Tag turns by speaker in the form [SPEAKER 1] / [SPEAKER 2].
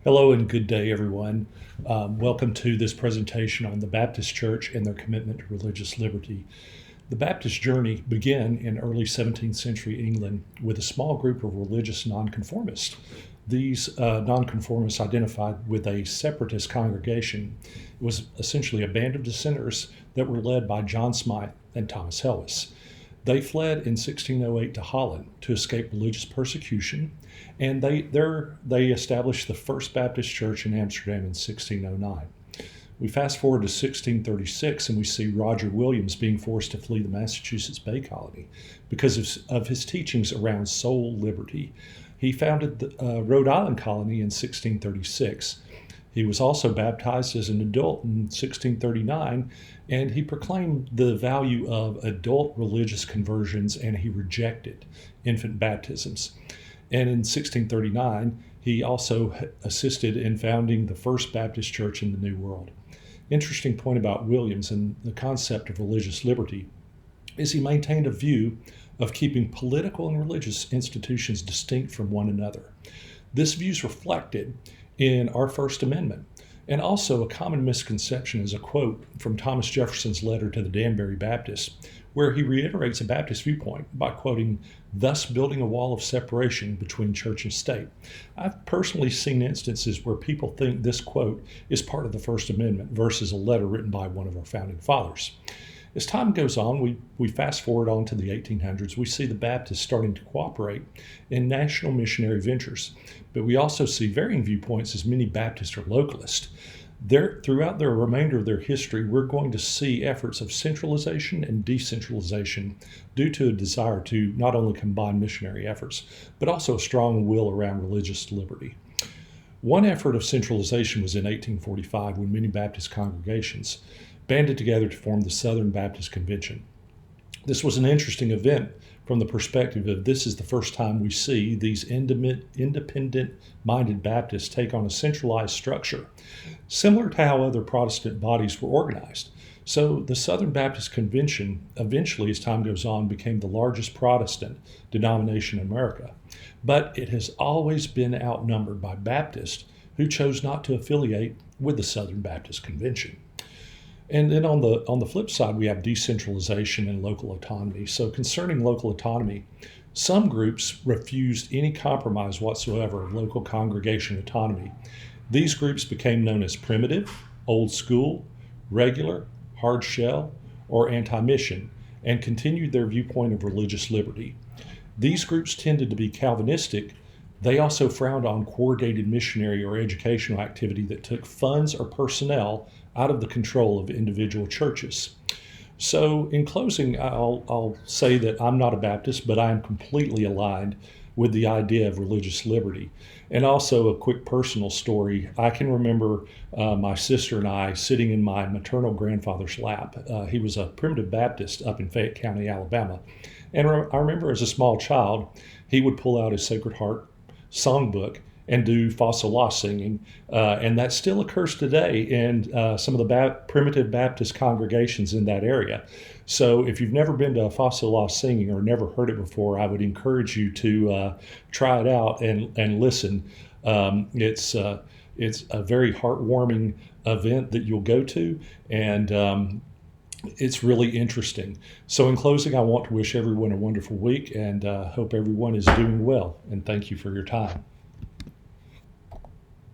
[SPEAKER 1] Hello and good day, everyone. Welcome to this presentation on the Baptist Church and their commitment to religious liberty. The Baptist journey began in early 17th century England with a small group of religious non-conformists. These non-conformists identified with a separatist congregation. It was essentially a band of dissenters that were led by John Smyth and Thomas Helwys. They fled in 1608 to Holland to escape religious persecution, and they established the first Baptist church in Amsterdam in 1609. We fast forward to 1636 and we see Roger Williams being forced to flee the Massachusetts Bay Colony because of his teachings around soul liberty. He founded the Rhode Island colony in 1636. He was also baptized as an adult in 1639, and he proclaimed the value of adult religious conversions, and he rejected infant baptisms. And in 1639, he also assisted in founding the first Baptist church in the New World. Interesting point about Williams and the concept of religious liberty is he maintained a view of keeping political and religious institutions distinct from one another. This view is reflected in our First Amendment. And also a common misconception is a quote from Thomas Jefferson's letter to the Danbury Baptists, where he reiterates a Baptist viewpoint by quoting, "thus building a wall of separation between church and state." I've personally seen instances where people think this quote is part of the First Amendment versus a letter written by one of our founding fathers. As time goes on, we fast forward on to the 1800s, we see the Baptists starting to cooperate in national missionary ventures. But we also see varying viewpoints as many Baptists are localist. Throughout the remainder of their history, we're going to see efforts of centralization and decentralization due to a desire to not only combine missionary efforts, but also a strong will around religious liberty. One effort of centralization was in 1845 when many Baptist congregations banded together to form the Southern Baptist Convention. This was an interesting event from the perspective of this is the first time we see these independent-minded Baptists take on a centralized structure, similar to how other Protestant bodies were organized. So the Southern Baptist Convention eventually, as time goes on, became the largest Protestant denomination in America. But it has always been outnumbered by Baptists who chose not to affiliate with the Southern Baptist Convention. And then on the flip side, we have decentralization and local autonomy. So concerning local autonomy, some groups refused any compromise whatsoever of local congregation autonomy. These groups became known as primitive, old school, regular, hard shell, or anti-mission, and continued their viewpoint of religious liberty. These groups tended to be Calvinistic. They also frowned on coordinated missionary or educational activity that took funds or personnel out of the control of individual churches. So in closing, I'll say that I'm not a Baptist, but I am completely aligned with the idea of religious liberty. And also a quick personal story. I can remember my sister and I sitting in my maternal grandfather's lap. He was a primitive Baptist up in Fayette County, Alabama. And I remember as a small child, he would pull out his Sacred Heart songbook and do fossil law singing, and that still occurs today in some of the primitive Baptist congregations in that area. So if you've never been to a fossil law singing or never heard it before, I would encourage you to try it out and listen. It's a very heartwarming event that you'll go to, and it's really interesting. So in closing, I want to wish everyone a wonderful week and hope everyone is doing well, and thank you for your time.